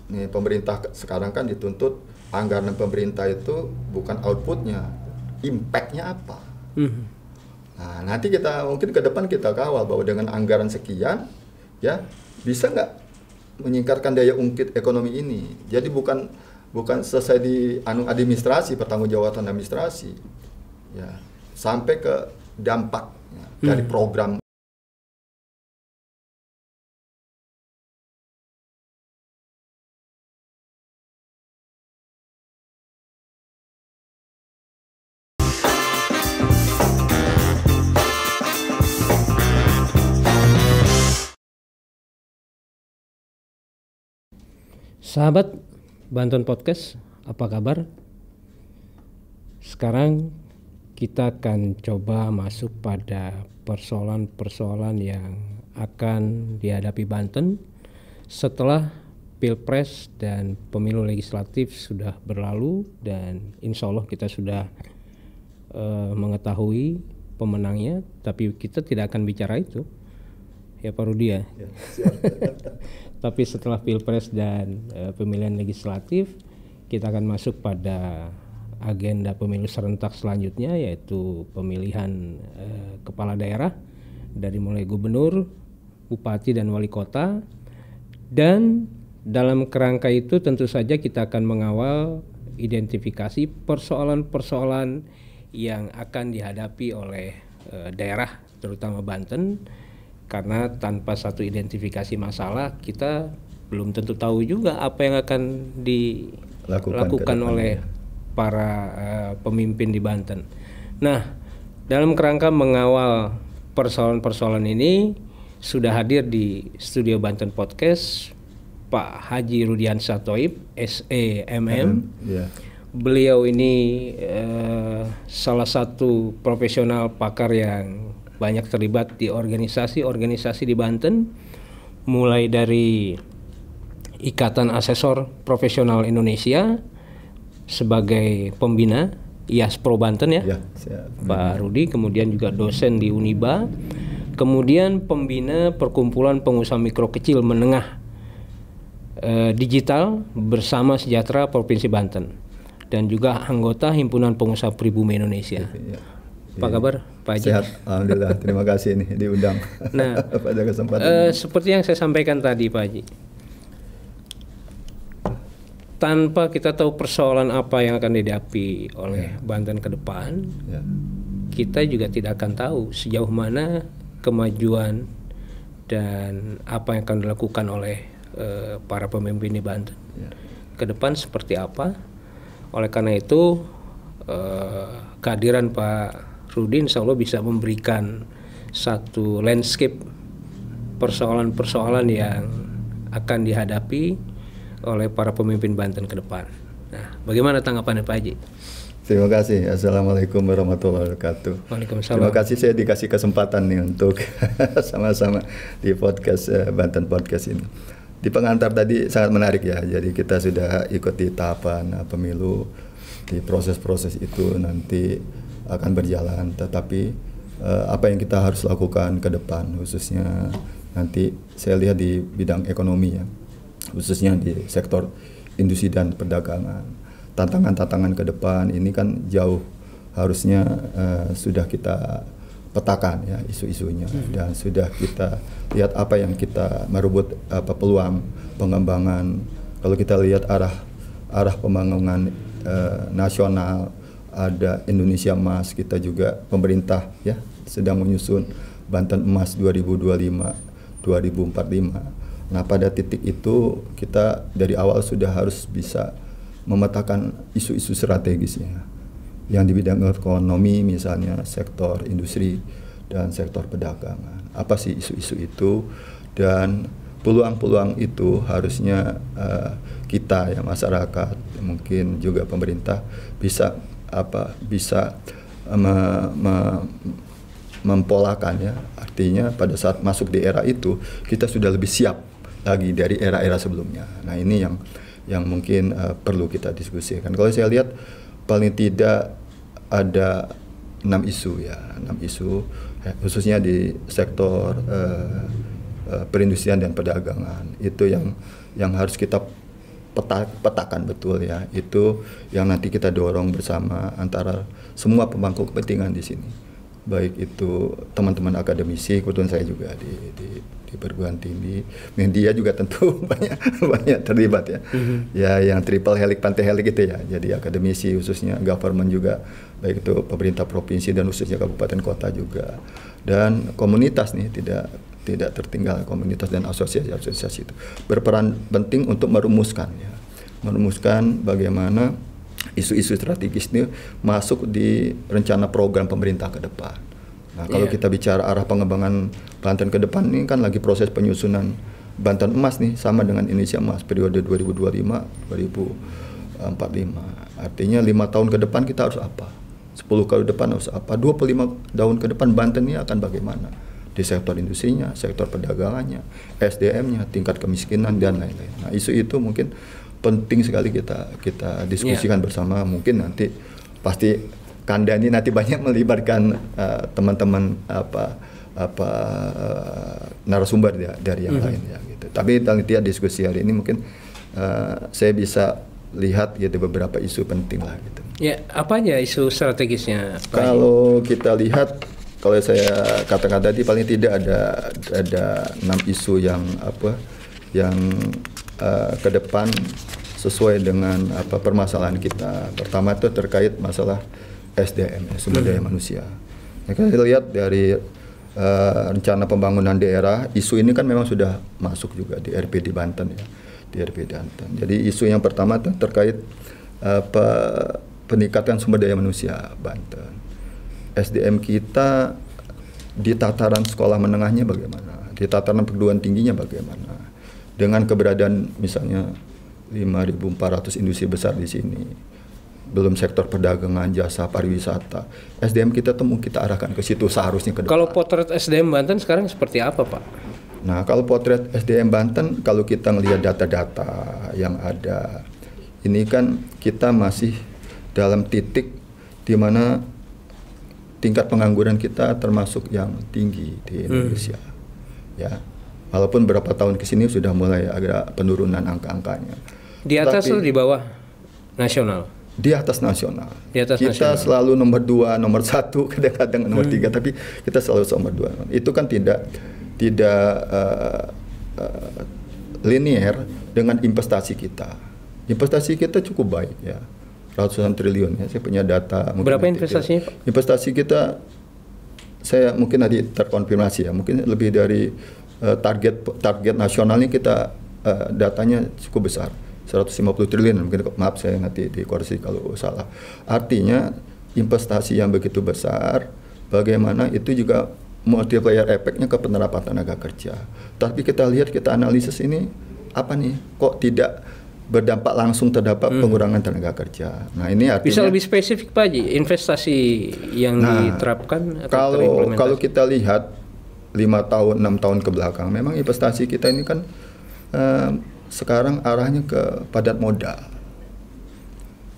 nih pemerintah sekarang kan dituntut anggaran pemerintah itu bukan outputnya, impactnya apa. Nah, nanti kita mungkin ke depan kita kawal bahwa dengan anggaran sekian, ya bisa nggak meningkatkan daya ungkit ekonomi ini. Jadi bukan selesai di administrasi, pertanggungjawaban administrasi, ya sampai ke dampak dari program. Sahabat Banten Podcast, apa kabar? Sekarang kita akan coba masuk pada persoalan-persoalan yang akan dihadapi Banten setelah Pilpres dan pemilu legislatif sudah berlalu, dan insya Allah kita sudah mengetahui pemenangnya, tapi kita tidak akan bicara itu. Ya Pak Rudi ya. Tapi setelah Pilpres dan pemilihan legislatif, kita akan masuk pada agenda pemilu serentak selanjutnya, yaitu pemilihan kepala daerah dari mulai gubernur, bupati dan wali kota. Dan dalam kerangka itu tentu saja kita akan mengawal identifikasi persoalan-persoalan yang akan dihadapi oleh daerah terutama Banten. Karena tanpa satu identifikasi masalah, kita belum tentu tahu juga apa yang akan dilakukan oleh para pemimpin di Banten. Nah, dalam kerangka mengawal persoalan-persoalan ini, sudah hadir di studio Banten Podcast Pak Haji Rudiansyah Thoib, SEMM. Beliau ini salah satu profesional pakar yang banyak terlibat di organisasi-organisasi di Banten, mulai dari Ikatan Asesor Profesional Indonesia sebagai pembina IASPRO Banten ya, Pak Rudi, kemudian juga dosen di Uniba, kemudian pembina Perkumpulan Pengusaha Mikro Kecil Menengah Digital Bersama Sejahtera Provinsi Banten, dan juga anggota Himpunan Pengusaha Pribumi Indonesia. Apa kabar Pak Haji? Sehat, alhamdulillah. Terima kasih nih diundang. Nah, pada kesempatan seperti yang saya sampaikan tadi Pak Haji, tanpa kita tahu persoalan apa yang akan dihadapi oleh Banten ke depan, kita juga tidak akan tahu sejauh mana kemajuan dan apa yang akan dilakukan oleh para pemimpin di Banten ke depan seperti apa. Oleh karena itu kehadiran Pak Rudi insya Allah bisa memberikan satu landscape persoalan-persoalan yang akan dihadapi oleh para pemimpin Banten ke depan. Nah, bagaimana tanggapannya Pak Haji? Terima kasih. Assalamualaikum warahmatullahi wabarakatuh. Waalaikumsalam. Terima kasih saya dikasih kesempatan nih untuk sama-sama di podcast Banten Podcast ini. Di pengantar tadi sangat menarik ya. Jadi kita sudah ikuti tahapan pemilu, di proses-proses itu nanti akan berjalan, tetapi apa yang kita harus lakukan ke depan, khususnya nanti saya lihat di bidang ekonomi ya, khususnya di sektor industri dan perdagangan. Tantangan-tantangan ke depan ini kan jauh harusnya sudah kita petakan ya isu-isunya, dan sudah kita lihat apa yang kita merebut peluang pengembangan. Kalau kita lihat arah pembangunan nasional, ada Indonesia Emas, kita juga pemerintah ya sedang menyusun Banten Emas 2025-2045. Nah, pada titik itu kita dari awal sudah harus bisa memetakan isu-isu strategisnya. Yang di bidang ekonomi misalnya sektor industri dan sektor perdagangan. Apa sih isu-isu itu, dan peluang-peluang itu harusnya kita ya masyarakat, mungkin juga pemerintah bisa mempolakan ya, artinya pada saat masuk di era itu kita sudah lebih siap lagi dari era-era sebelumnya. Nah, ini yang mungkin perlu kita diskusikan. Kalau saya lihat paling tidak ada 6 isu ya, 6 isu khususnya di sektor perindustrian dan perdagangan, itu yang harus kita petakan betul ya. Itu yang nanti kita dorong bersama antara semua pemangku kepentingan di sini. Baik itu teman-teman akademisi, kebetulan saya juga di perguruan tinggi, media juga tentu banyak terlibat ya. Ya yang triple helix, pentahelix gitu ya. Jadi akademisi khususnya, government juga, baik itu pemerintah provinsi dan khususnya kabupaten kota juga. Dan komunitas nih tidak tertinggal, komunitas dan asosiasi-asosiasi itu berperan penting untuk merumuskan bagaimana isu-isu strategis ini masuk di rencana program pemerintah ke depan. Nah, kalau kita bicara arah pengembangan Banten ke depan, ini kan lagi proses penyusunan Banten Emas nih, sama dengan Indonesia Emas periode 2025-2045. Artinya 5 tahun ke depan kita harus apa? 10 tahun ke depan harus apa? 25 tahun ke depan Banten ini akan bagaimana? Di sektor industrinya, sektor perdagangannya, SDM-nya, tingkat kemiskinan dan lain-lain. Nah, isu itu mungkin penting sekali kita diskusikan bersama. Mungkin nanti pasti Kanda ini nanti banyak melibatkan teman-teman narasumber dari yang lain ya gitu. Tapi nanti diskusi hari ini mungkin saya bisa lihat gitu beberapa isu penting lah gitu. Ya, apa aja isu strategisnya, Pak? Kalau kita lihat, kalau saya katakan tadi paling tidak ada 6 isu yang ke depan sesuai dengan permasalahan kita. Pertama itu terkait masalah SDM, sumber daya manusia. Ya, kita lihat dari rencana pembangunan daerah, isu ini kan memang sudah masuk juga di RPD Banten ya, di RPD Banten. Jadi isu yang pertama itu terkait peningkatan sumber daya manusia Banten. SDM kita di tataran sekolah menengahnya bagaimana, di tataran perguruan tingginya bagaimana, dengan keberadaan misalnya 5.400 industri besar di sini, belum sektor perdagangan, jasa, pariwisata. SDM kita tuh mau kita arahkan ke situ seharusnya ke depan. Kalau potret SDM Banten sekarang seperti apa, Pak? Nah, kalau potret SDM Banten, kalau kita ngelihat data-data yang ada, ini kan kita masih dalam titik di mana tingkat pengangguran kita termasuk yang tinggi di Indonesia. Ya, walaupun beberapa tahun ke sini sudah mulai agak penurunan angka-angkanya. Di atas atau di bawah nasional? Di atas nasional. Di atas kita nasional. selalu nomor 2, nomor 1, kadang-kadang nomor 3, tapi kita selalu nomor 2. Itu kan tidak linear dengan investasi kita. Investasi kita cukup baik ya, ratusan triliun ya. Saya punya data. Berapa investasinya, Pak? Investasi kita, saya mungkin nanti terkonfirmasi ya, mungkin lebih dari target nasionalnya kita datanya cukup besar. 150 triliun mungkin, maaf saya nanti dikoreksi kalau salah. Artinya investasi yang begitu besar, bagaimana itu juga multiplier efeknya ke penerapan tenaga kerja. Tapi kita lihat, kita analisis ini apa nih, kok tidak berdampak langsung terdapat pengurangan tenaga kerja. Nah, ini artinya bisa lebih spesifik Pak Haji, investasi yang diterapkan atau terimplementasi? Kalau kita lihat 5 tahun, 6 tahun ke belakang, memang investasi kita ini kan sekarang arahnya ke padat modal,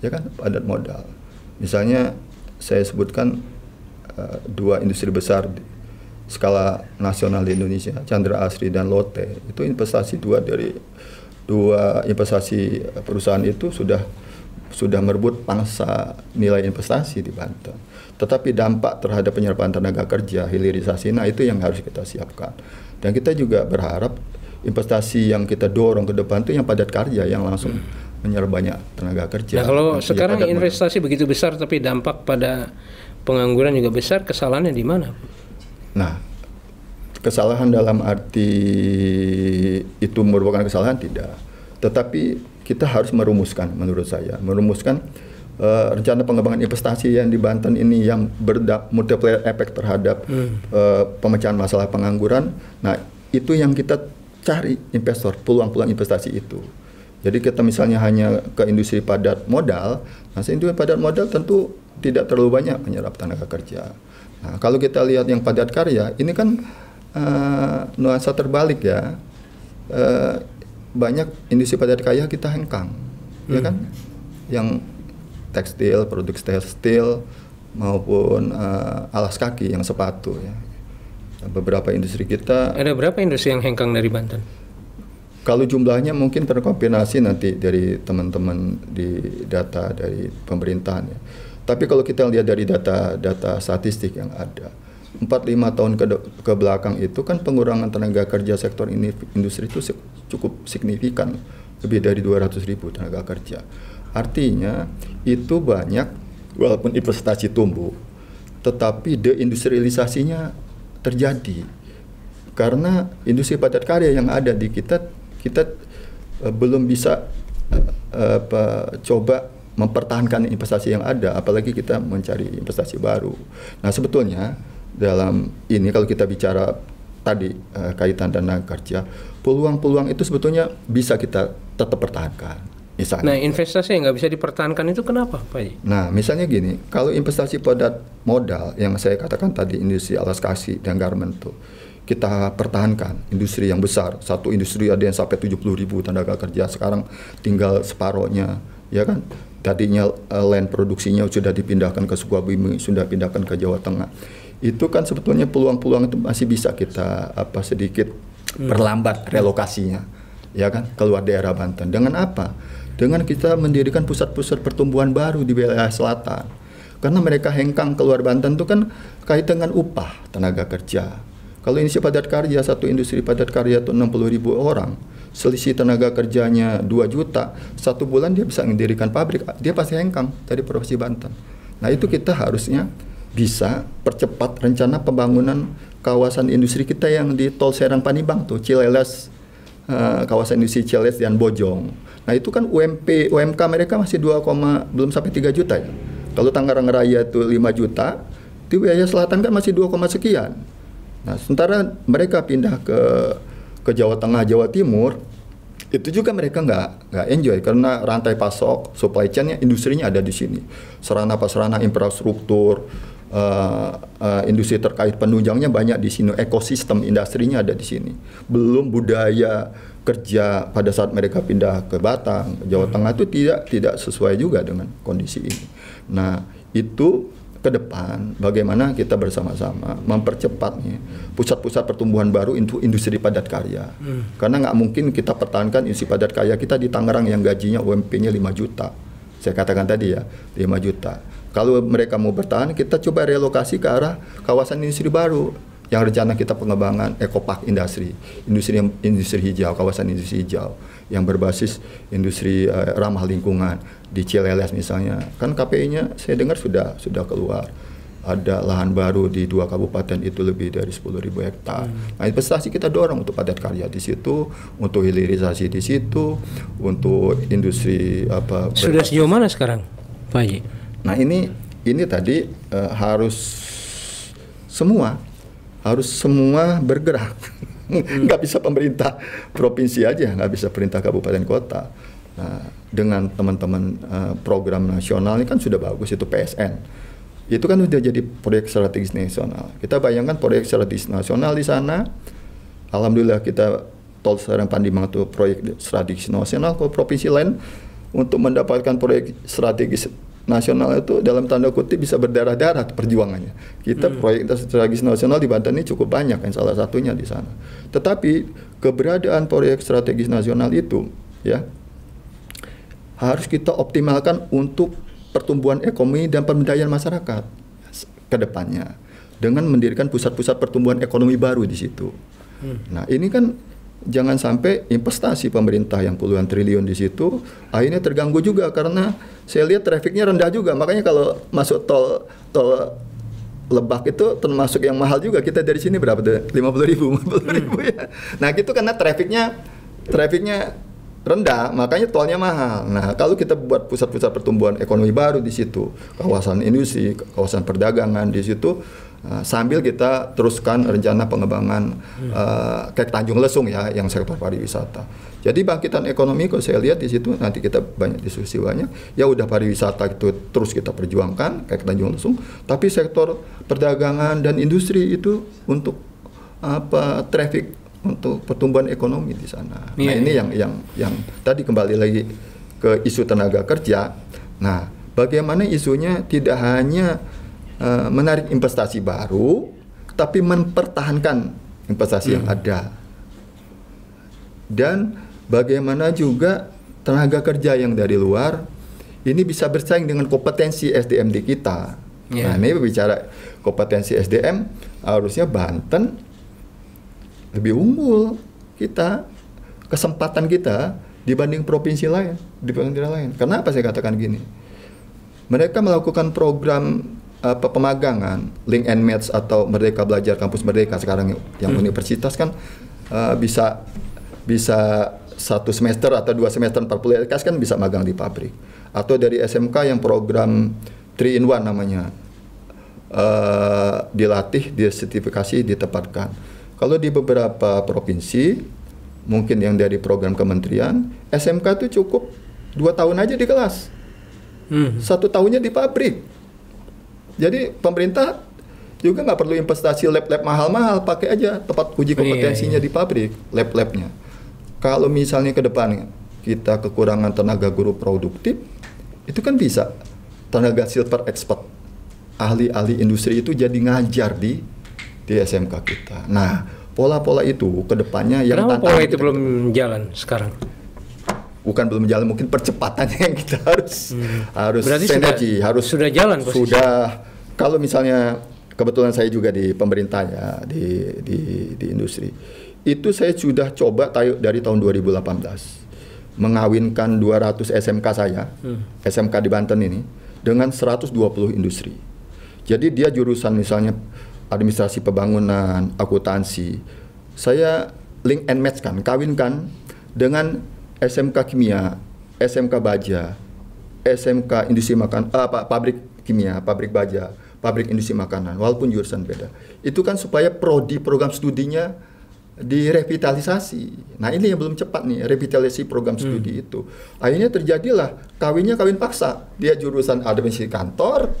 ya kan, padat modal. Misalnya saya sebutkan 2 industri besar di skala nasional di Indonesia, Chandra Asri dan Lotte. Itu investasi dua investasi perusahaan itu sudah merebut pangsa nilai investasi di Banten. Tetapi dampak terhadap penyerapan tenaga kerja, hilirisasi, nah itu yang harus kita siapkan. Dan kita juga berharap investasi yang kita dorong ke depan itu yang padat karya, yang langsung menyerap banyak tenaga kerja. Nah, kalau sekarang investasi begitu besar tapi dampak pada pengangguran juga besar, kesalahannya di mana? Nah, kesalahan dalam arti itu merupakan kesalahan tidak. Tetapi kita harus merumuskan, menurut saya, rencana pengembangan investasi yang di Banten ini yang multiplier efek terhadap pemecahan masalah pengangguran. Nah, itu yang kita cari investor, peluang-peluang investasi itu. Jadi kita misalnya hanya ke industri padat modal, nah industri padat modal tentu tidak terlalu banyak menyerap tenaga kerja. Nah, kalau kita lihat yang padat karya, ini kan nuansa terbalik ya. Banyak industri padat karya kita hengkang, ya kan? Yang tekstil, produk tekstil maupun alas kaki, yang sepatu ya. Beberapa industri kita. Ada berapa industri yang hengkang dari Banten? Kalau jumlahnya mungkin terkombinasi nanti dari teman-teman di data dari pemerintahan ya. Tapi kalau kita lihat dari data statistik yang ada, 4-5 tahun ke belakang itu kan pengurangan tenaga kerja sektor industri itu cukup signifikan, lebih dari 200.000 tenaga kerja. Artinya itu banyak, walaupun investasi tumbuh, tetapi deindustrialisasinya terjadi. Karena industri padat karya yang ada di kita belum bisa coba mempertahankan investasi yang ada, apalagi kita mencari investasi baru. Nah sebetulnya dalam ini kalau kita bicara tadi kaitan tenaga kerja, peluang-peluang itu sebetulnya bisa kita tetap pertahankan. Misalnya. Nah investasi yang nggak bisa dipertahankan itu kenapa Pak Haji? Nah misalnya gini, kalau investasi padat modal yang saya katakan tadi, industri alas kaki dan garment tuh, kita pertahankan industri yang besar. Satu industri ada yang sampai 70.000 tenaga kerja, sekarang tinggal separohnya, ya kan? Tadinya land produksinya sudah dipindahkan ke Sukabumi, sudah pindahkan ke Jawa Tengah. Itu kan sebetulnya peluang-peluang itu masih bisa kita sedikit perlambat relokasinya, ya kan? Keluar daerah Banten. Dengan apa? Dengan kita mendirikan pusat-pusat pertumbuhan baru di wilayah selatan. Karena mereka hengkang keluar Banten itu kan kait dengan upah tenaga kerja. Kalau industri padat karya, satu industri padat karya itu 60.000 orang, selisih tenaga kerjanya 2 juta, 1 bulan dia bisa mendirikan pabrik, dia pasti hengkang dari Provinsi Banten. Nah itu kita harusnya bisa percepat rencana pembangunan kawasan industri kita yang di Tol Serang Panibang tuh, Cileles, kawasan industri Cileles dan Bojong. Nah itu kan UMK mereka masih belum sampai 3 juta ya. Kalau Tangerang Raya itu 5 juta, di wilayah selatan kan masih 2, sekian. Nah, sementara mereka pindah ke Jawa Tengah, Jawa Timur, itu juga mereka nggak enjoy karena rantai pasok, supply chain-nya, industrinya ada di sini. Sarana-prasarana infrastruktur, industri terkait penunjangnya banyak di sini, ekosistem industrinya ada di sini. Belum budaya kerja pada saat mereka pindah ke Batang, Jawa Tengah itu tidak sesuai juga dengan kondisi ini. Nah, itu ke depan bagaimana kita bersama-sama mempercepatnya pusat-pusat pertumbuhan baru untuk industri padat karya. Karena nggak mungkin kita pertahankan industri padat karya kita di Tangerang yang gajinya UMP-nya 5 juta. Saya katakan tadi ya, 5 juta. Kalau mereka mau bertahan, kita coba relokasi ke arah kawasan industri baru yang rencana kita pengembangan ekopark industri hijau, kawasan industri hijau yang berbasis industri ramah lingkungan di Cileles misalnya. Kan KPI-nya saya dengar sudah keluar. Ada lahan baru di 2 kabupaten itu lebih dari 10.000 hektar. Nah, investasi kita dorong untuk padat karya di situ, untuk hilirisasi di situ, untuk industri Sudah sejauh mana sekarang, Pak Haji? Nah, ini tadi harus semua bergerak. Nggak bisa pemerintah provinsi aja, nggak bisa perintah kabupaten kota. Nah, dengan teman-teman program nasional ini kan sudah bagus, itu PSN. Itu kan sudah jadi proyek strategis nasional. Kita bayangkan proyek strategis nasional di sana. Alhamdulillah kita Tol Serang Panibang itu proyek strategis nasional. Kalau provinsi lain untuk mendapatkan proyek strategis nasional itu dalam tanda kutip bisa berdarah-darah perjuangannya. Kita proyek strategis nasional di Banten ini cukup banyak, yang salah satunya di sana. Tetapi keberadaan proyek strategis nasional itu ya harus kita optimalkan untuk pertumbuhan ekonomi dan pemberdayaan masyarakat ke depannya dengan mendirikan pusat-pusat pertumbuhan ekonomi baru di situ. Nah, ini kan jangan sampai investasi pemerintah yang puluhan triliun di situ akhirnya terganggu juga karena saya lihat trafiknya rendah juga. Makanya kalau masuk tol Lebak itu termasuk yang mahal juga. Kita dari sini berapa deh? 50.000 ya. Nah, gitu karena trafiknya rendah, makanya tolnya mahal. Nah, kalau kita buat pusat-pusat pertumbuhan ekonomi baru di situ, kawasan industri, kawasan perdagangan di situ, sambil kita teruskan rencana pengembangan kayak Tanjung Lesung ya, yang sektor pariwisata. Jadi bangkitan ekonomi kalau saya lihat di situ nanti kita banyak diskusi banyak. Ya udah pariwisata itu terus kita perjuangkan kayak Tanjung Lesung, tapi sektor perdagangan dan industri itu untuk traffic, untuk pertumbuhan ekonomi di sana. Nah, ini yang tadi kembali lagi ke isu tenaga kerja. Nah, bagaimana isunya tidak hanya menarik investasi baru, tapi mempertahankan investasi yang ada. Dan bagaimana juga tenaga kerja yang dari luar ini bisa bersaing dengan kompetensi SDM di kita. Nah, ini bicara kompetensi SDM, harusnya Banten lebih unggul kita, kesempatan kita dibanding provinsi lain, dibanding daerah lain. Kenapa saya katakan gini? Mereka melakukan program pemagangan, Link and Match atau Merdeka Belajar Kampus Merdeka sekarang yang universitas kan bisa 1 semester atau 2 semester 40 LKS kan bisa magang di pabrik. Atau dari SMK yang program 3 in 1 namanya, dilatih, disertifikasi, ditempatkan. Kalau di beberapa provinsi, mungkin yang dari program kementerian, SMK itu cukup 2 tahun aja di kelas. 1 tahunnya di pabrik. Jadi pemerintah juga nggak perlu investasi lab-lab mahal-mahal, pakai aja tempat uji kompetensinya di pabrik, lab-labnya. Kalau misalnya ke depan kita kekurangan tenaga guru produktif, itu kan bisa tenaga silver expert, ahli-ahli industri itu jadi ngajar di SMK kita. Nah, pola-pola itu ke depannya yang kenapa pola itu belum jalan sekarang? Bukan belum jalan, mungkin percepatannya yang kita harus berarti sinergi, sudah jalan posisi. Sudah. Kalau misalnya kebetulan saya juga di pemerintah ya, di industri. Itu saya sudah coba dari tahun 2018 mengawinkan 200 SMK saya, SMK di Banten ini dengan 120 industri. Jadi dia jurusan misalnya administrasi pembangunan, akuntansi. Saya link and match kan, kawinkan dengan SMK kimia, SMK baja, SMK industri pabrik kimia, pabrik baja, pabrik industri makanan, walaupun jurusan beda. Itu kan supaya prodi program studinya direvitalisasi. Nah, ini yang belum cepat nih, revitalisasi program studi itu. Akhirnya terjadilah kawin paksa. Dia jurusan administrasi kantor,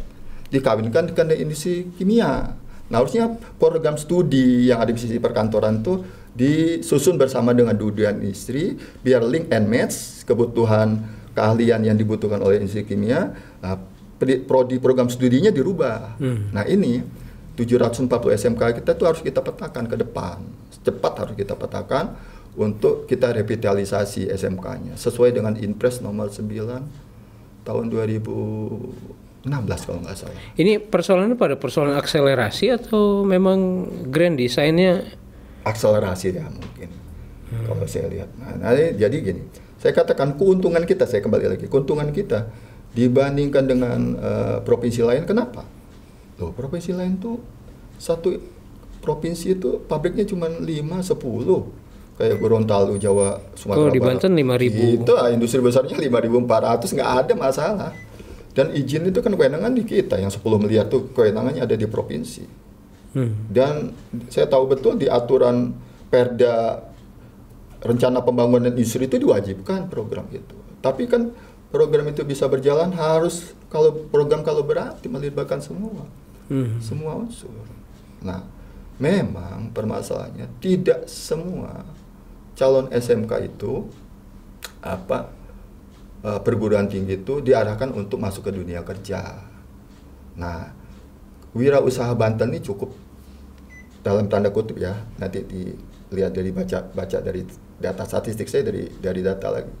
dikawinkan dengan industri kimia. Nah, harusnya program studi yang ada di sisi perkantoran itu disusun bersama dengan dunia industri, biar link and match kebutuhan keahlian yang dibutuhkan oleh industri kimia. Nah, prodi program studinya dirubah. Nah, ini 740 SMK kita tuh harus kita petakan ke depan. Cepat harus kita petakan untuk kita revitalisasi SMK-nya sesuai dengan Inpres nomor 9 tahun 2016 kalau nggak salah. Ini persoalannya pada persoalan akselerasi atau memang grand design-nya? Akselerasi ya mungkin. Kalau saya lihat. Nah, jadi gini, saya katakan keuntungan kita, saya kembali lagi, keuntungan kita dibandingkan dengan provinsi lain, kenapa? Loh, provinsi lain tuh satu provinsi itu pabriknya cuma 5-10, kayak Gorontalo, Jawa, Sumatera Barat. Kalau di Banten 5.000. Itu industri besarnya 5.400, nggak ada masalah. Dan izin itu kan kewenangan di kita, yang 10 miliar tuh kewenangannya ada di provinsi. Dan saya tahu betul di aturan Perda Rencana Pembangunan Industri itu diwajibkan program itu. Tapi kan program itu bisa berjalan harus kalau berarti melibatkan semua unsur. Nah, memang permasalahannya tidak semua calon SMK itu perguruan tinggi itu diarahkan untuk masuk ke dunia kerja. Nah, wirausaha Banten ini cukup dalam tanda kutip ya, nanti dilihat dari baca dari data statistik saya dari data lagi.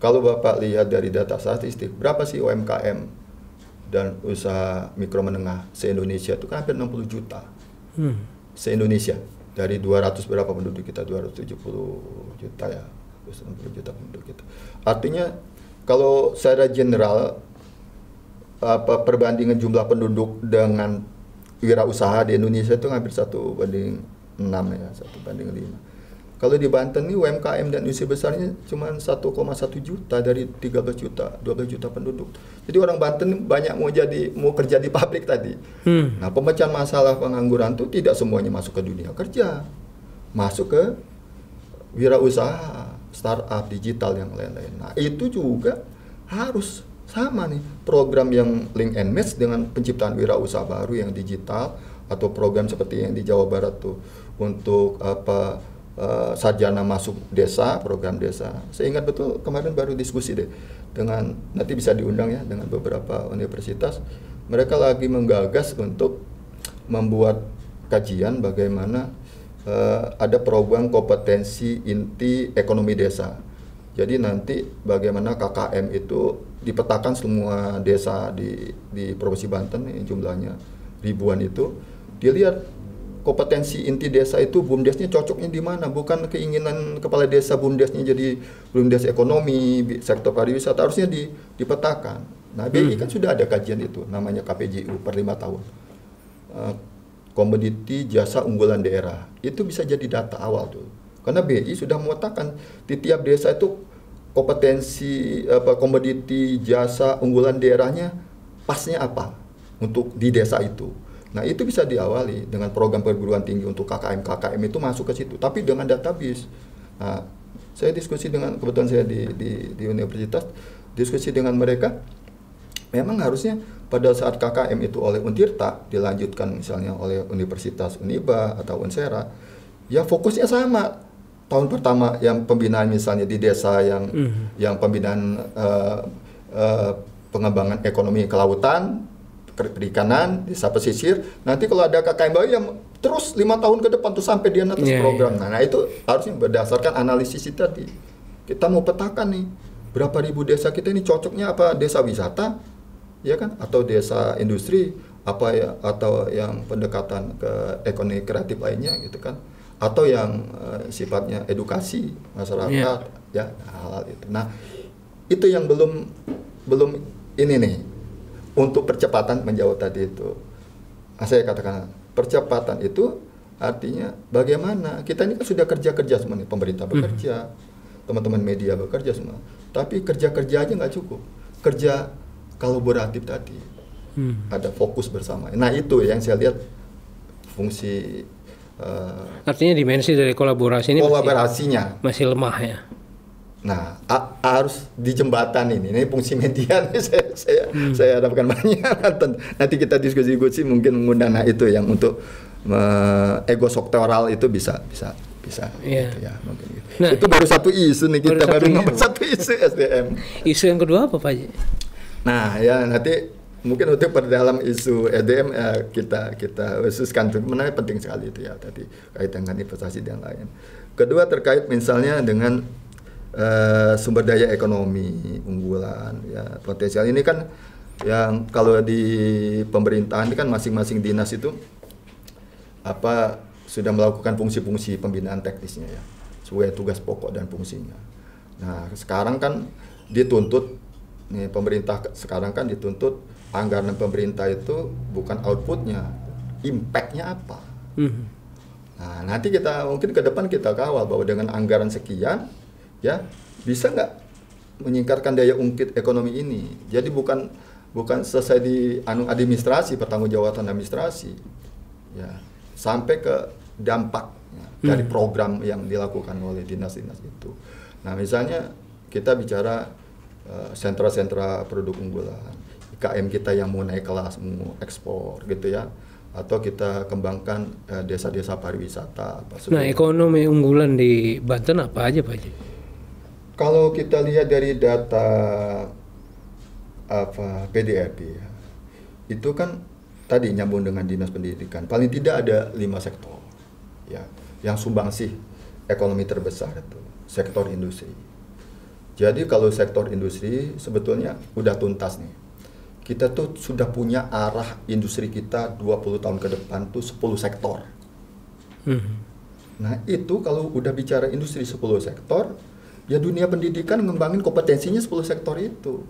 Kalau Bapak lihat dari data statistik, berapa sih UMKM dan usaha mikro menengah se-Indonesia itu kan hampir 60 juta. Se-Indonesia dari 200 berapa penduduk kita, 270 juta ya, 260 juta penduduk kita. Artinya kalau secara general perbandingan jumlah penduduk dengan wirausaha di Indonesia itu hampir 1:6 ya, 1:5. Kalau di Banten ini UMKM dan industri besarnya cuma 1,1 juta dari 13 juta, 12 juta penduduk. Jadi orang Banten banyak mau kerja di pabrik tadi. Nah, pemecahan masalah pengangguran itu tidak semuanya masuk ke dunia kerja. Masuk ke wirausaha, startup, digital yang lain-lain. Nah, itu juga harus sama nih, program yang link and match dengan penciptaan wirausaha baru yang digital atau program seperti yang di Jawa Barat tuh untuk sarjana masuk desa, program desa. Saya ingat betul kemarin baru diskusi deh dengan, nanti bisa diundang ya, dengan beberapa universitas. Mereka lagi menggagas untuk membuat kajian bagaimana ada program kompetensi inti ekonomi desa. Jadi nanti bagaimana KKM itu dipetakan semua desa di Provinsi Banten yang jumlahnya ribuan itu, dilihat kompetensi inti desa itu BUMDesnya cocoknya di mana, bukan keinginan kepala desa BUMDesnya jadi BUMDes ekonomi, sektor pariwisata, harusnya dipetakan. Nah, BI kan sudah ada kajian itu, namanya KPJU per 5 tahun. Komoditi jasa unggulan daerah, itu bisa jadi data awal tuh. Karena BI sudah memetakan di tiap desa itu kompetensi komoditi jasa unggulan daerahnya pasnya apa untuk di desa itu. Nah, itu bisa diawali dengan program perguruan tinggi untuk KKM itu masuk ke situ, tapi dengan database. Nah, saya diskusi dengan, kebetulan saya di universitas, diskusi dengan mereka, memang harusnya pada saat KKM itu oleh Untirta dilanjutkan misalnya oleh Universitas Uniba atau Unsera, ya fokusnya sama. Tahun pertama yang pembinaan misalnya di desa yang pembinaan pengembangan ekonomi kelautan, perikanan, desa pesisir. Nanti kalau ada KKM baru yang terus 5 tahun ke depan tuh sampai dia atas program. Nah, itu harusnya berdasarkan analisis itu tadi. Kita mau petakan nih berapa ribu desa kita ini cocoknya apa desa wisata, ya kan, atau desa industri, apa ya, atau yang pendekatan ke ekonomi kreatif lainnya gitu kan. Atau yang sifatnya edukasi masyarakat, ya hal-hal itu. Nah, itu yang belum ini nih untuk percepatan menjawab tadi itu. Saya katakan percepatan itu artinya bagaimana kita ini kan sudah kerja semua nih, pemerintah bekerja, teman-teman media bekerja semua. Tapi kerja aja nggak cukup. Kerja kolaboratif tadi, ada fokus bersama. Nah, itu yang saya lihat fungsi. Artinya dimensi dari kolaborasi ini masih lemah ya. Nah, harus dijembatani ini fungsi media nih saya harapkan banyak. Nanti kita diskusi mungkin mengundang itu yang untuk ego sektoral itu bisa yeah. gitu ya mungkin gitu. Nah, itu baru satu isu nih, kita baru nomor satu isu SDM. Isu yang kedua apa Pak Haji? Nah, ya nanti mungkin untuk perdalam isu SDM kita khususkan, sebenarnya penting sekali itu ya tadi kait dengan investasi dan lain. Kedua terkait misalnya dengan sumber daya ekonomi unggulan ya potensial ini kan yang kalau di pemerintahan ini kan masing-masing dinas itu sudah melakukan fungsi-fungsi pembinaan teknisnya ya sesuai tugas pokok dan fungsinya. Nah, sekarang kan dituntut nih, pemerintah sekarang kan dituntut anggaran pemerintah itu bukan outputnya, impactnya apa. Nah, nanti kita mungkin ke depan kita kawal bahwa dengan anggaran sekian, ya bisa nggak meningkatkan daya ungkit ekonomi ini. Jadi bukan selesai di administrasi, pertanggungjawaban administrasi, ya sampai ke dampaknya dari program yang dilakukan oleh dinas-dinas itu. Nah, misalnya kita bicara sentra-sentra produk unggulan, IKM kita yang mau naik kelas, mau ekspor gitu ya, atau kita kembangkan desa-desa pariwisata. Nah, ekonomi unggulan di Banten apa aja Pak Haji? Kalau kita lihat dari data PDRB ya, itu kan tadi nyambung dengan dinas pendidikan, paling tidak ada 5 sektor ya yang sumbangsih ekonomi terbesar itu sektor industri. Jadi kalau sektor industri sebetulnya udah tuntas nih. Kita tuh sudah punya arah industri kita 20 tahun ke depan tuh 10 sektor. Nah, itu kalau udah bicara industri 10 sektor, ya dunia pendidikan ngembangin kompetensinya 10 sektor itu.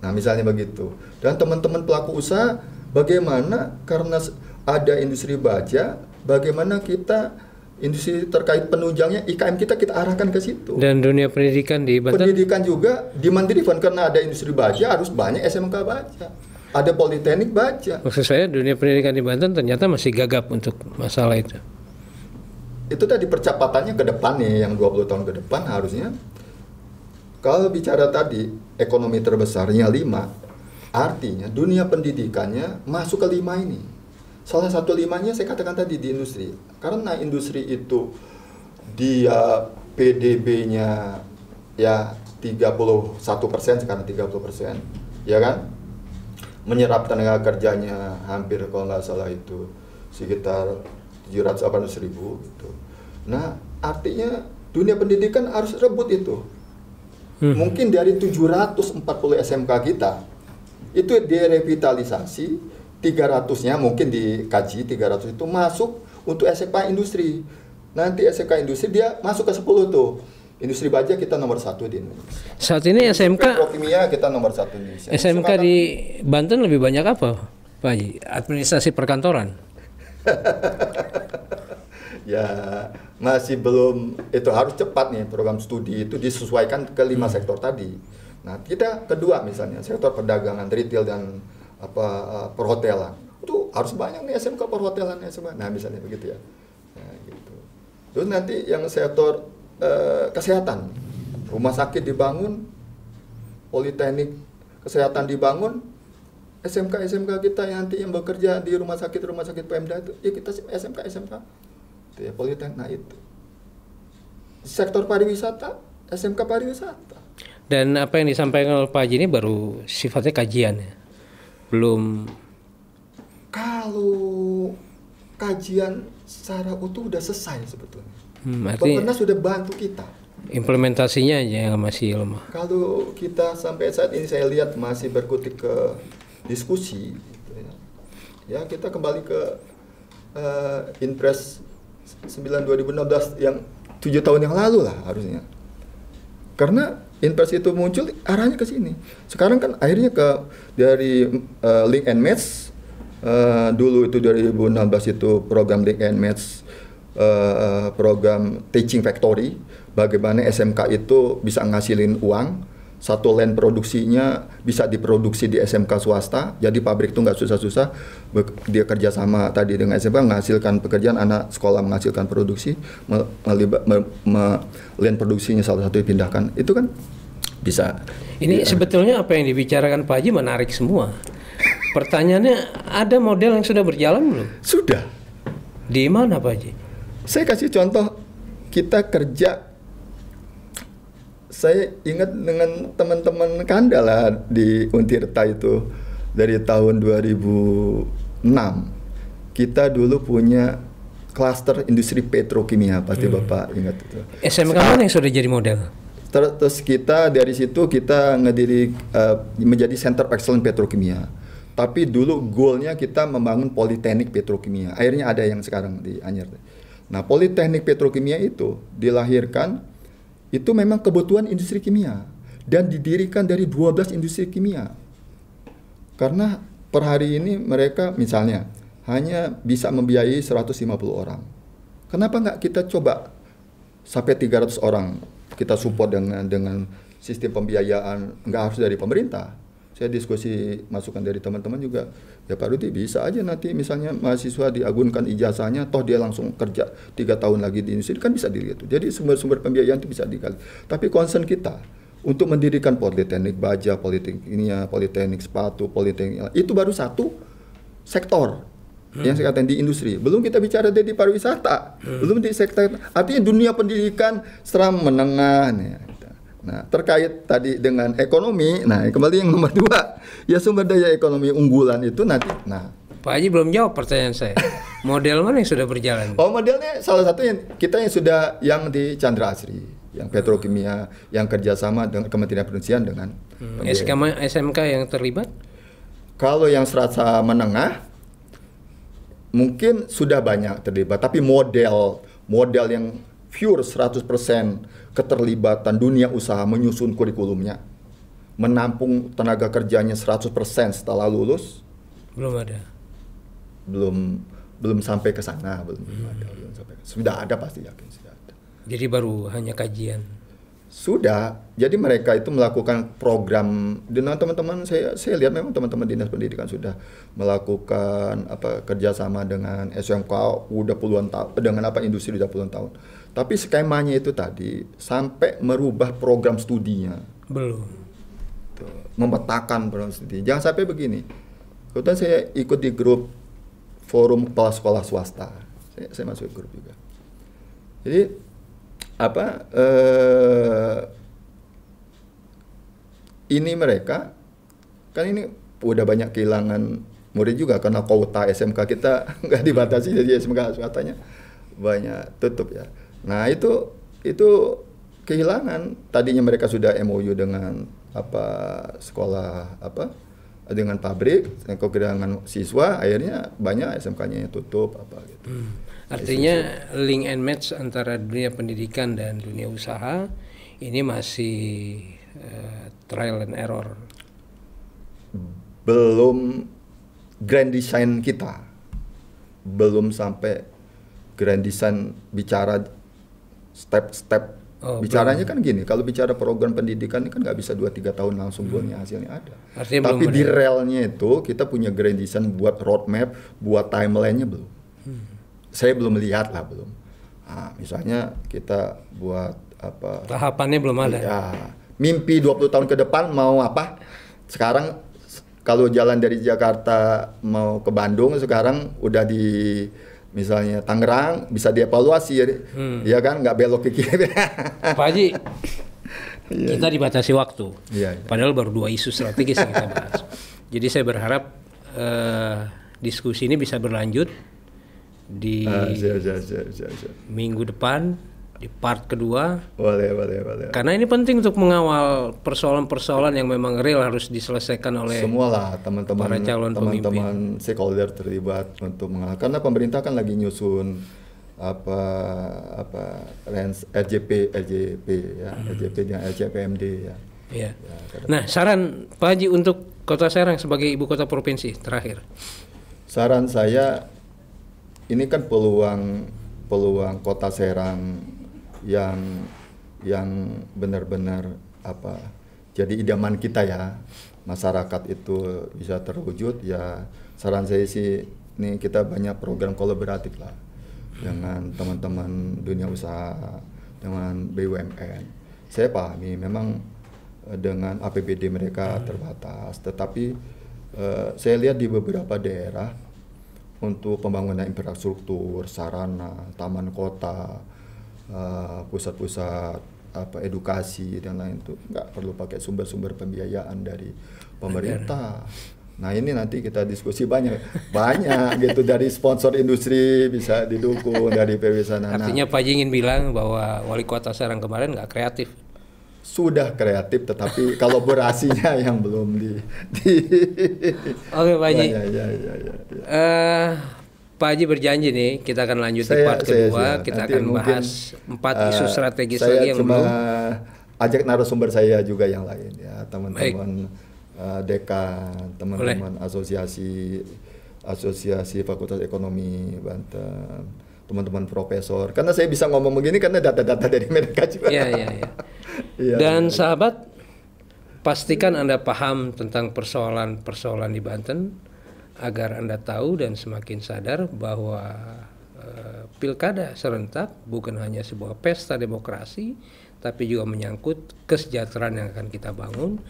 Nah, misalnya begitu. Dan teman-teman pelaku usaha bagaimana karena ada industri baja, bagaimana kita industri terkait penunjangnya IKM kita arahkan ke situ. Dan dunia pendidikan di Banten? Pendidikan juga demand driven karena ada industri baja harus banyak SMK baja. Ada politeknik baja. Maksud saya dunia pendidikan di Banten ternyata masih gagap untuk masalah itu. Itu tadi percepatannya ke depan nih yang 20 tahun ke depan harusnya. Kalau bicara tadi ekonomi terbesarnya 5, artinya dunia pendidikannya masuk ke 5 ini. Salah satu 5-nya saya katakan tadi di industri. Karena industri itu dia PDB-nya ya 31% sekarang 30%, ya kan? Menyerap tenaga kerjanya hampir kalau nggak salah itu sekitar 780.000 gitu. Nah, artinya dunia pendidikan harus rebut itu. Mungkin dari 740 SMK kita itu direvitalisasi, 300-nya mungkin dikaji, 300 itu masuk untuk SMK industri. Nanti SMK industri dia masuk ke 10 tuh. Industri baja kita nomor 1 di Indonesia. Saat ini SMK petrokimia kita nomor 1 di Indonesia. SMK di Banten lebih banyak apa, Pak Haji? Administrasi perkantoran. Ya masih belum, itu harus cepat nih program studi itu disesuaikan ke 5 sektor tadi. Nah kita kedua misalnya sektor perdagangan, retail dan perhotelan itu harus banyak nih SMK perhotelan SMK. Nah misalnya begitu ya. Nah, gitu. Terus nanti yang sektor kesehatan, rumah sakit dibangun, politeknik kesehatan dibangun, SMK kita yang nanti yang bekerja di rumah sakit Pemda itu, ya kita SMK itu ya politeknik. Nah itu sektor pariwisata, SMK pariwisata. Dan apa yang disampaikan oleh Pak Haji ini baru sifatnya kajian ya, belum. Kalau kajian secara utuh udah selesai sebetulnya. Artinya Bapenas sudah bantu kita. Implementasinya aja yang masih lemah. Kalau kita sampai saat ini saya lihat masih berkutik ke diskusi, gitu ya. Ya kita kembali ke Inpres 9/2016 yang 7 tahun yang lalu lah harusnya. Karena Inpres itu muncul arahnya ke sini. Sekarang kan akhirnya dari Link and Match, dulu itu 2016 itu program Link and Match, program Teaching Factory, bagaimana SMK itu bisa ngasilin uang, satu line produksinya bisa diproduksi di SMK swasta, jadi pabrik itu nggak susah-susah, dia kerjasama tadi dengan SMK menghasilkan pekerjaan, anak sekolah menghasilkan produksi, line produksinya salah satu dipindahkan, itu kan bisa. Ini sebetulnya apa yang dibicarakan Pak Haji menarik semua. Pertanyaannya, ada model yang sudah berjalan belum? Sudah. Di mana Pak Haji? Saya kasih contoh, kita kerja, saya ingat dengan teman-teman Kanda lah di Untirta itu dari tahun 2006. Kita dulu punya klaster industri petrokimia, pasti Bapak ingat itu. SMK mana yang sudah jadi model? Terus kita dari situ kita ngediri menjadi Center of Excellence Petrokimia. Tapi dulu goalnya kita membangun Politeknik Petrokimia. Akhirnya ada yang sekarang di Anyer. Nah, Politeknik Petrokimia itu dilahirkan, itu memang kebutuhan industri kimia. Dan didirikan dari 12 industri kimia. Karena per hari ini mereka misalnya hanya bisa membiayai 150 orang. Kenapa nggak kita coba sampai 300 orang? Kita support dengan sistem pembiayaan, nggak harus dari pemerintah. Saya diskusi masukan dari teman-teman juga, ya Pak Rudi bisa aja nanti misalnya mahasiswa diagunkan ijazahnya, toh dia langsung kerja 3 tahun lagi di industri, kan bisa dilihat. Jadi sumber-sumber pembiayaan itu bisa dikali. Tapi concern kita untuk mendirikan politeknik baja, politeknik kimia, politeknik sepatu, politeknik itu baru satu sektor. Yang saya katakan di industri, belum kita bicara di pariwisata, belum di sektor, artinya dunia pendidikan setelah menengah nih. Nah, terkait tadi dengan ekonomi, nah kembali yang nomor 2, ya sumber daya ekonomi unggulan itu nanti. Nah, Pak Haji belum jawab pertanyaan saya. Model mana yang sudah berjalan? Oh, modelnya salah satu yang kita yang sudah yang di Chandra Asri, yang petrokimia, yang kerjasama dengan Kementerian Perindustrian dengan SMK yang terlibat? Kalau yang serasa menengah mungkin sudah banyak terlibat, tapi model yang pure 100% keterlibatan dunia usaha menyusun kurikulumnya, menampung tenaga kerjanya 100% setelah lulus, belum ada. Belum sampai ke sana, belum sampai. Sudah ada, pasti yakin sudah ada. Jadi baru hanya kajian. Sudah, jadi mereka itu melakukan program dengan teman-teman, saya lihat memang teman-teman dinas pendidikan sudah melakukan kerjasama dengan SMK udah puluhan tahun, dengan industri udah puluhan tahun. Tapi skemanya itu tadi sampai merubah program studinya. Belum. Memetakan program studi. Jangan sampai begini. Kebetulan saya ikut di grup forum kepala sekolah swasta. Saya masuk grup juga. Jadi ini mereka kan ini udah banyak kehilangan murid juga karena kuota SMK kita nggak dibatasi, jadi SMK swastanya banyak tutup ya. Nah itu itu kehilangan. Tadinya mereka sudah MOU dengan sekolah dengan pabrik, kehilangan siswa, akhirnya banyak SMK-nya yang tutup gitu. Artinya link and match antara dunia pendidikan dan dunia usaha ini masih trial and error. Belum grand design kita, belum sampai grand design bicara step-step. Bicaranya kan gini, kalau bicara program pendidikan ini kan nggak bisa 2-3 tahun langsung buatnya hasilnya ada. Artinya tapi belum di ada. relnya itu kita punya grand design buat roadmap, buat timelinenya belum. Saya belum lihat lah belum. Nah, misalnya kita buat tahapannya belum ada. Ya, mimpi 20 tahun ke depan mau apa? Sekarang kalau jalan dari Jakarta mau ke Bandung sekarang udah di misalnya Tangerang bisa dievaluasi ya kan, nggak belok ke kiri. Pak Haji, kita dibatasi waktu. Iya. Padahal baru 2 isu strategis yang kita bahas. Jadi saya berharap diskusi ini bisa berlanjut di minggu depan di part kedua. Boleh. Karena ini penting untuk mengawal persoalan-persoalan yang memang real harus diselesaikan oleh semua lah para calon pemimpin. teman-teman stakeholder terlibat untuk mengalahkan. Karena pemerintah kan lagi nyusun RJP ya, RJP dan RJPMD ya. Iya. Nah, saran Pak Haji untuk Kota Serang sebagai ibu kota provinsi terakhir. Saran saya, ini kan peluang Kota Serang yang benar-benar jadi idaman kita ya, masyarakat itu bisa terwujud ya. Saran saya sih, ini kita banyak program kolaboratif lah dengan teman-teman dunia usaha, dengan BUMN. Saya pahami memang dengan APBD mereka terbatas, tetapi saya lihat di beberapa daerah untuk pembangunan infrastruktur, sarana, taman kota, pusat-pusat edukasi dan lain itu nggak perlu pakai sumber-sumber pembiayaan dari pemerintah. Nah ini nanti kita diskusi banyak gitu, dari sponsor industri bisa didukung dari PW-Sana. Artinya Pak Haji ingin bilang bahwa wali kota Serang kemarin nggak kreatif. Sudah kreatif tetapi kolaborasinya yang belum di Oke Pak Haji. Ya. Pak Haji berjanji nih kita akan lanjut di part kedua. Kita akan bahas 4 isu strategis lagi yang belum. Ajak narasumber saya juga yang lain ya, teman-teman dekan, teman-teman asosiasi Fakultas Ekonomi Banten, teman-teman profesor. Karena saya bisa ngomong begini karena data-data dari mereka juga. Iya. Dan sahabat, pastikan Anda paham tentang persoalan-persoalan di Banten agar Anda tahu dan semakin sadar bahwa pilkada serentak bukan hanya sebuah pesta demokrasi, tapi juga menyangkut kesejahteraan yang akan kita bangun.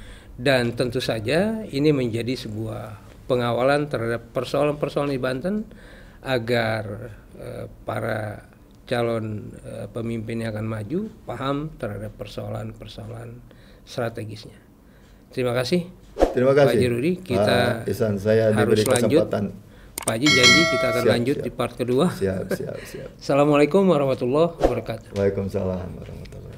Dan tentu saja ini menjadi sebuah pengawalan terhadap persoalan-persoalan di Banten agar para calon pemimpin yang akan maju paham terhadap persoalan-persoalan strategisnya. Terima kasih. Terima kasih Pak Haji Rudi, kita Ihsan, saya harus diberi lanjut. kesempatan. Pak Haji janji kita akan lanjut di part kedua. Siap. Assalamualaikum warahmatullahi wabarakatuh. Waalaikumsalam warahmatullahi wabarakatuh.